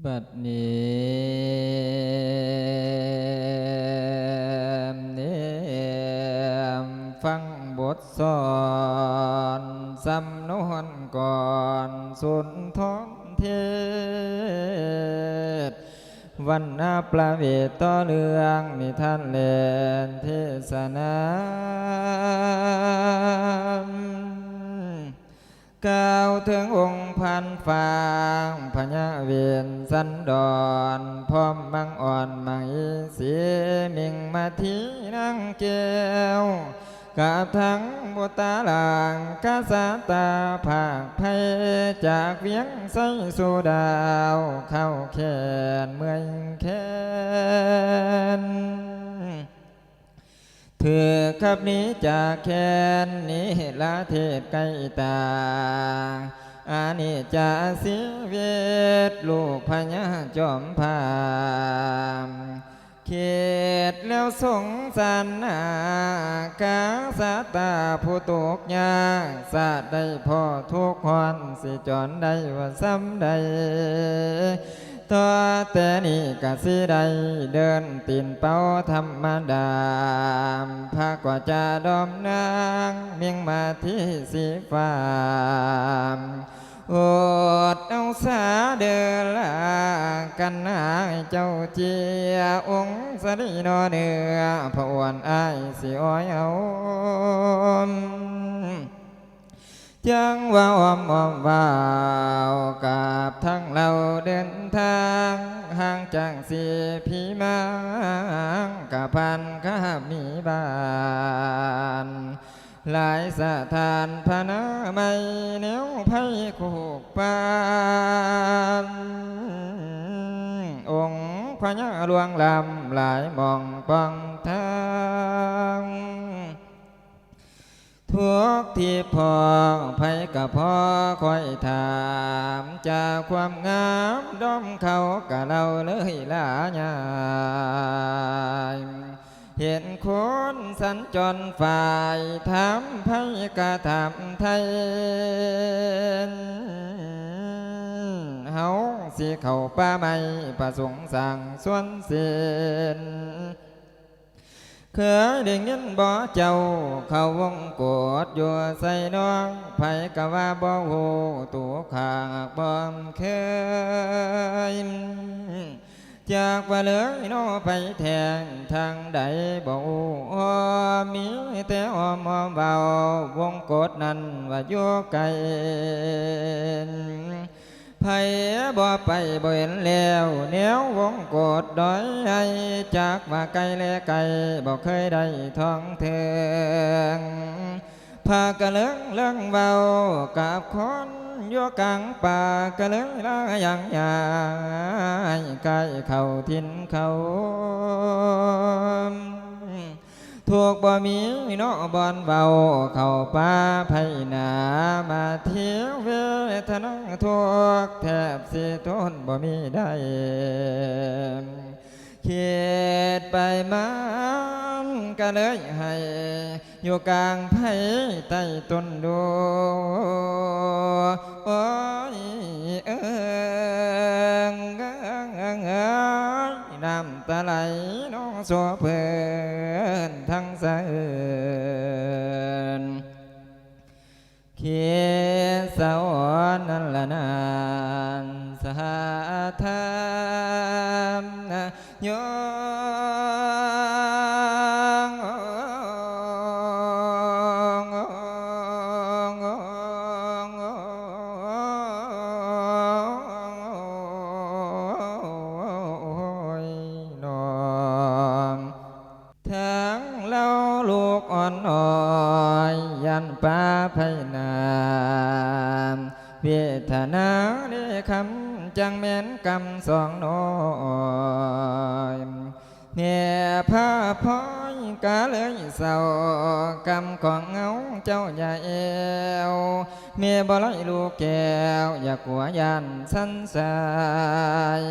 บัดนี้ฟังบทสอนสำนวนก่อนสุนทรเทศวันนาประเวทต่อเรื่องนิทานเล่นเทศนากล่าวถึงองค์พันฟางพญาเวียนสันดอนพร้อมมังอ่อนมังอีสีมิงมาทีนั่งเกวกับทั้งบุตรหลางกาสาตาภาคไพจากเวียงไสสู่ดาวเข้าแขนเมื่อยแขนถือกับนี้จากแขนนี้ละเทศไกตาอานิจาสิเวทลูกพญาจอมพามเขตแล้วสงสารนากาสาตาผู้ตกยากสาดได้พ่อทุกคนสิจอนได้ว่าซ้ำใดตัวแต่นี่กะสิได้เดินตีนเป้าธรรมดาพากว่าจะดอมนางเมียงมาที่สีฟ้าอดเอาสาเดินลากันนายเจ้าเจียองค์สรีนอเนื้อพระอวนอ้ายสิอ้อยเอาจังว่าอ้อมว่าวกับทั้งเราเดินทางห่างจากสีพีมังกับพันข้ามีบ้านหลายสถานพนาไม่เนียวไพ่คูกปานองค์พญาหลวงลำหลายมองปองทางทุกที่พอไผกับพ่อคอยถามจากความงามด้อมเขากะเราเลยละยายเห็นคนสัญจรฝ่ายถามไผกะถามไทยเฮาสิเข้าป่าไม่ประสงค์สั่งส่วนเส้นเคยได้ยินบ่เจ้าเขาวงกดอยู่ใส่น้องไผกะว่าบ่ฮู้ตัวข้างบ่เคยจากว่าเลยน้อไปแทงทางใดบ่มีแต่อ้อมเบาวงกดนั้นว่าอยู่ไกลไผบ่ไปบ่เห็นแล้วแนววงกดดอยให้จากว่าไกลและไกลบ่เคยได้ท่องเทืองพากะเลิงเลิงเบากับคนอยู่กลางป่ากะเลิงละอย่างยายใกล้เข้าทินเขาถูกบ่มีเนาะบอนเบาเข้าป่าไผนามาเที่ยวเวทนาทุกแทบสิทนบ่มีได้เขียดไปมันก็เลยให้อยู่กลางไผใต้ต้นดูโอ้ยน้ำตาไหลน้องสัวเพื่อนทั้งสะเอินเขียนสาวนั่นละนานสหธรรมโยป้าไพนามเวทนาเด้คำจังแม่นกำสองน้อยเนี่ยผ้าพ้อยกะเลยเศร้ากำของเงาเจ้าใหญ่เอวเมียบ่ไล่ลูกแก้วอยากหัวยานสันสาย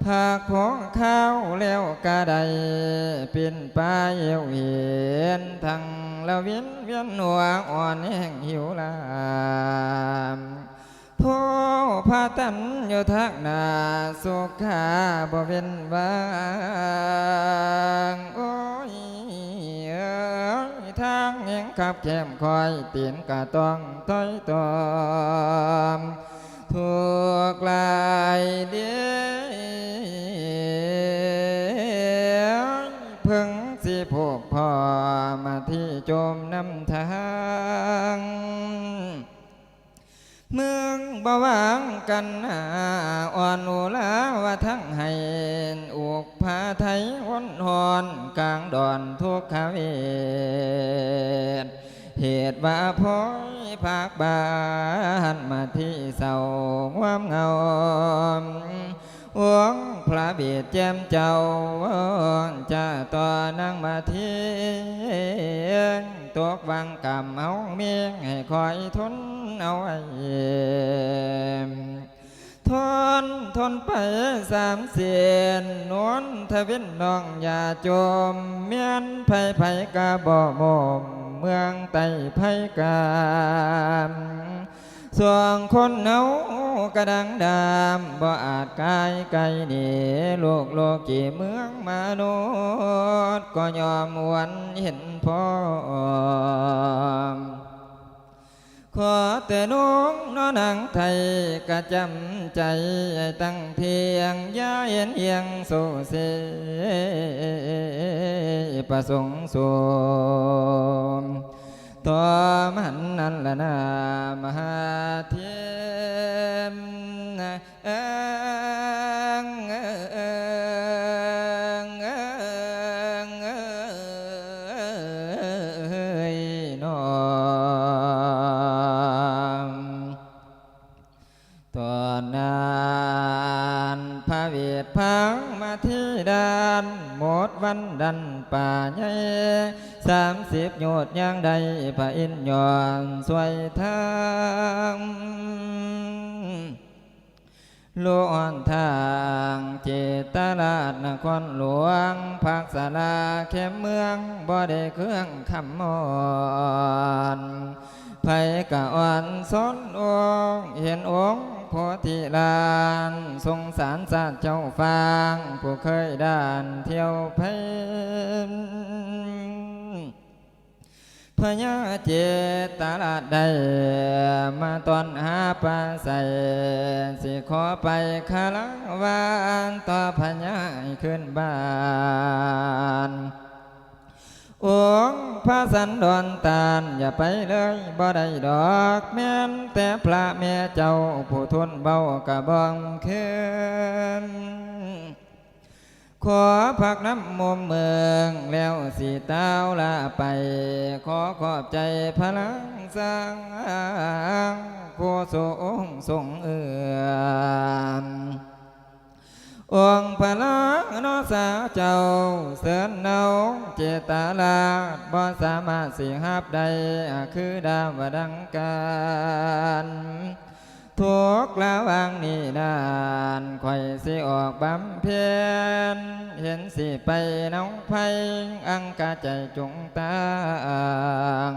ภาคของข้าวแล้วกะไดเป็นปลาเยี่ยวเห็นทั้งแล้วเวียนหัวอ่อนแห้งหิวลามพ พาตันอยู่ทักหนาสุขาบ่เว้นวางโอ้ยทางแห่งขับแคมคอยเตียนกะต้องต้อยตอมทุกลายเดียวพึ่งสิพบพ่อมาที่จมน้ำทางเมืองบ่วางกันอ่อนอุลาว่าทั้งให้อุกผาไทยวนหอนกลางดอนทุกขเวทเหตุว่าพ้อยภาคบานมาที่เศร้าความเงาหวงพระเบียดแจ่มเจ้าจะต่อนางมาเทียงตกวังกำเอาเมียงให้คอยทนเอาไว้ทนไปสามเสียนนวลทวินน้องอย่าจมเมียนไผกะบ่มมเมืองไต้ไผกามส่วนคนเนา กระดังดามบ่อาจกายไกลหนีโลกกี่เมืองมนุษย์ก็ยอมวันเห็นพร้อมขอแต่น้องน้อหนังไทยกระจำใจตั้งเพียงย่าเย็นเอียงโซเซประสงค์สมตัวมันนั่นละนามหาเทียมน้องตอนนั้นพระเวทพังมาที่ด้านหมดวันดันป่าใหญ่30 โยชน์ยังใดพระอินทร์ย้อนสวยทางล้วนทางเจตลาดนครหลวงภาคศาลาแคมเมืองบ่ได้เครื่องคำมอนไผกะอ่อนสนองเห็นองค์โพธิลานทรงสารศาสตร์เจ้าฟางผู้เคยด่านเที่ยวเพนพญาเจตลาดได้มาตอนหาปลาใส่สิขอไปคาลังวานต่อพญาขึ้นบ้านองค์พระสันดรตาลอย่าไปเลยบ่ได้ดอกแม่นแต่พระแม่เจ้าผู้ทนเบากะบองคืนขอพักน้ำมุมเมืองแล้วสีเต้าลาไปขอขอบใจพลังสร้างผู้ทรงทรงเอื้อมองค์พระลักษณ์นสาวเจ้าเสือนเนาเจตลาดบ่สามารถสิหับได้คือดาวดังการทุกละวังนี้นานค่อยสิออกบำเพ็ญเห็นสิไปน้องไผอังกาใจจงตาง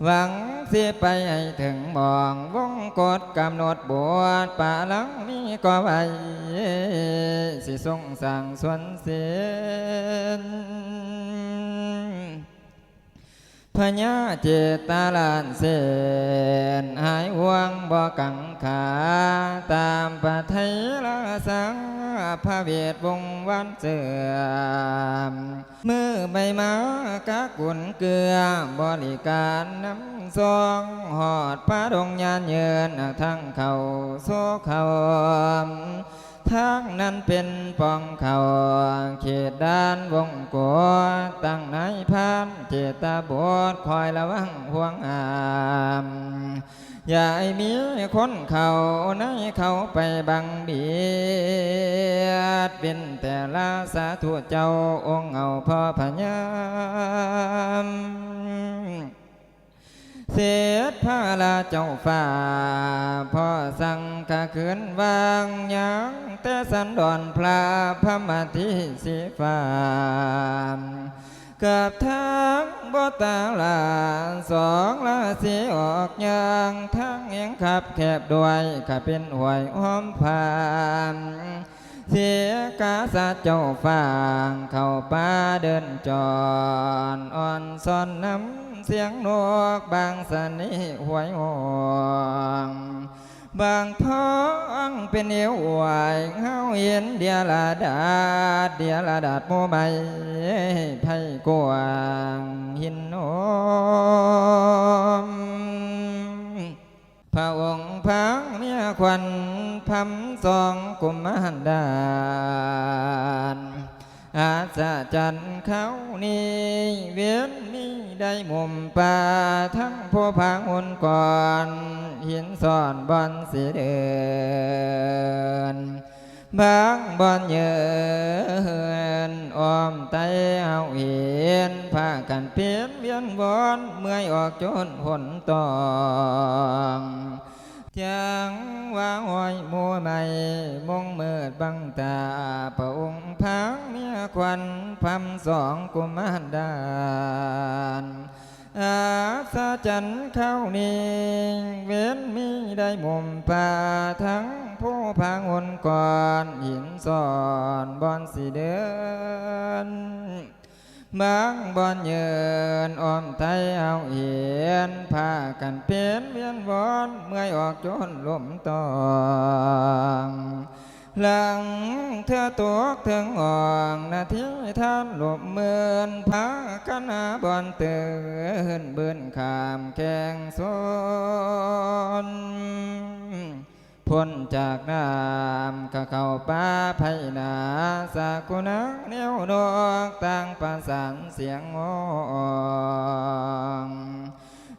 หวังสิไปให้ถึงมองวงกฎกำหนดบวชป่าหลังนี้ก็ไว้สิทรงสั่งส่วนเสียนพญาเจตลาดเสนหายห่วงบ่กังขาตามปะไทยละสังพระเวทวงวันเสื่อมมือใบมากะกุนเกลือบริการน้ำซองหอดพระดงยานเยินทั้งเขาโซเขาทางนั้นเป็นปองเขาเขตด้านวงกวตั้งนายพานเจตบดคอยระวังห่วงอามอย่าให้มีคนเขาในเขาไปบังเบียดเป็นแต่ละสาธุเจ้าองค์เอาพ่อพญามเสียดพระลาเจ้าฝ่าพ่อสั่งกะขืนวางยังแต่สันดอนพระพระมาทิสีฟ้า เกือบทั้งบ่ตาลาสองราศีออกยางทั้งเองขับแคบด้วยข้าเป็นหวยอ้อมผ่านเสียกาสะเจ้าฟางเข้าป่าเดินจอนอ่อนซ่อนน้ำเสียงนกบางสนิหวยหองบางท้องเป็นเอวไหวเฮาเห็นเดียละดาดเดียละดาดโมใบไผ่กวางหินโอมพระองค์พังเมียควันพำสองกุมารดานอาสาจันเขานี่เวียนนี่ได้มุมป่าทั้งผู้พังอุ่นก่อนหินซ่อนบอนสีเดินบางบอนเยินอ้อมไตเอาเห็นพากันเพียนเวียนวนเมื่อยออกจนหนตองจังว่าห้อยมัวใหม่มงมืดบังตาพระองค์พังเมียควันพำสองกุมารดานอาสาจันเข้านี่เว้นมีได้มุมป่าทั้งผู้พังอนก่อนหินซ่อนบอนสีเดินบางบอนเยินอ้อมไทยเอาเหียนพากันเพียนเวียนวนเมื่อยออกจนลมตองหลังเธอตัวถึงอ่องนาทีท่านหลบเมือนพากันหาบอนเตือนเบือนขามแข่งโซนพ้นจากน้ำก็เข้าป่าไผ่นาสากุนังเนียวดอกต่างประสานเสียงงอง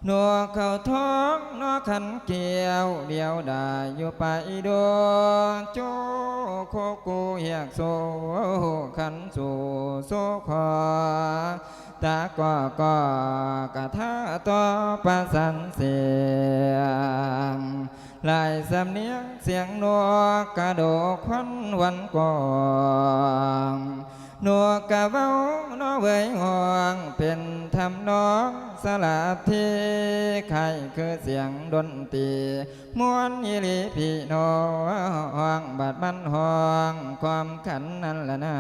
นวกเข้าท้องนวขันเกี่ยวเดียวได้อยู่ไปดวงโจโคกูเหียกโซขันสู่โซขอตาก็กะท่าต่อประสานเสียงลายสำเนียงเสียงนวกกระโดดควันวันก่อนนวกกะเว้านอเวยห่วงเป็นทำนองสลับที่ใครคือเสียงดนตรีมวนยิริพี่น้องบาดมันห้องความขันนั่นละนา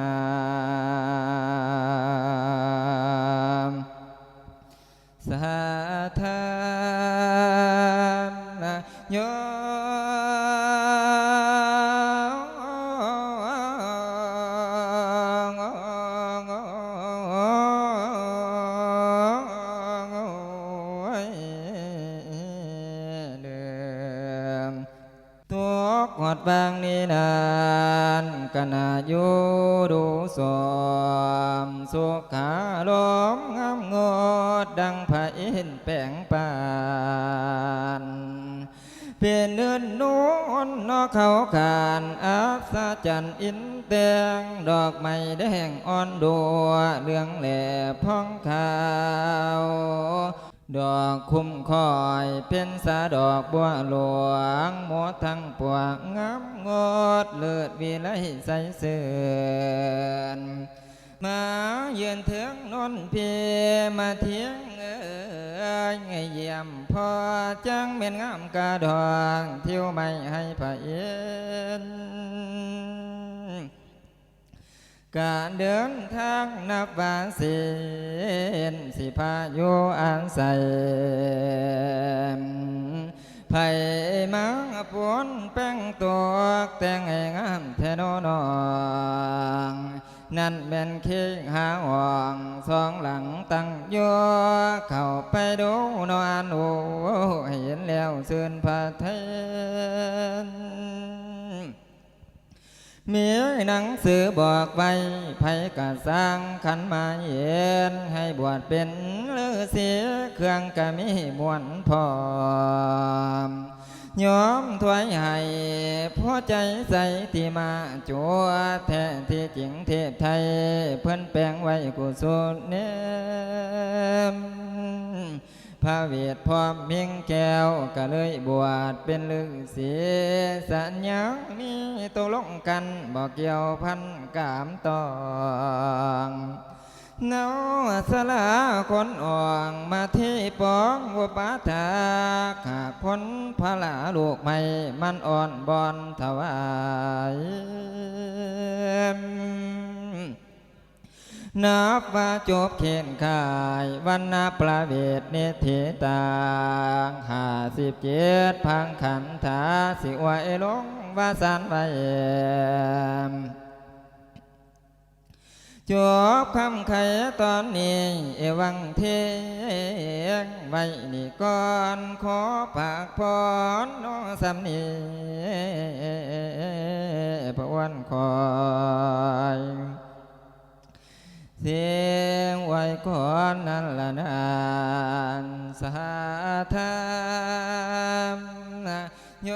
สาธารโยหอดบางนี้นานกนาอยู่ดูสมสุขาลมงามงดดังพระอินทร์แป้งปานเพียนเนื้อนูนนอเขาขานอัศจรรย์อินเตียงดอกไม้แดงอ่อนดัวเรื่องแหล่พองขาวดอกคุ้มคอยเป็นสาดอกบัวหลวงหมดทั้งปวงงามงดเลือดวิไลใสเสื่อนมาเยือนถึงนนเพียมาเทียงไงเยี่ยมพอจังเป็นงามกระดองเที่ยวไม่ให้พระเอ็นการเดินทางนับว่าเสียนสิพายุอาศัยไผ่มาปวนแป้งตัวแต่งให้งามแทนนองนั่นเป็นเคียงหาห่วงสองหลังตั้งยัวเข้าไปดูนอนโอเห็นแล้วซื่นพระเทนมีหนังสือบอกไว้ไผกะสร้างขันมาเย็นให้บวชเป็นฤาษีเครื่องกะมีมวลพร้อมยอมถวายให้พอใจใส่ที่มาจัวแท้ที่จริงเทพไทยเพิ่นแปลงไว้กุศลเนมพระเวทพร้อมเพียงแก้วก็เลยบวชเป็นฤาษีสัญญามีตกลงกันบอกเกี่ยวพันกามตอง เนาสลาคนอ่องมาที่ปองวัปาถากหากพ้นพระลาลูกไม่มันอ่อนบอนถวายนับว่าจบเข็นขายวันนาประเวทเนธิตาง57พังขันธาสิไว้ลงว่าสันไว้จบคำไขตอนนี้เอวังเทงไว้นี่ก่อนขอปากพรน้องสำนีพระวันคอยเสียงไว้ก่อนนั่นละนานสาธามโย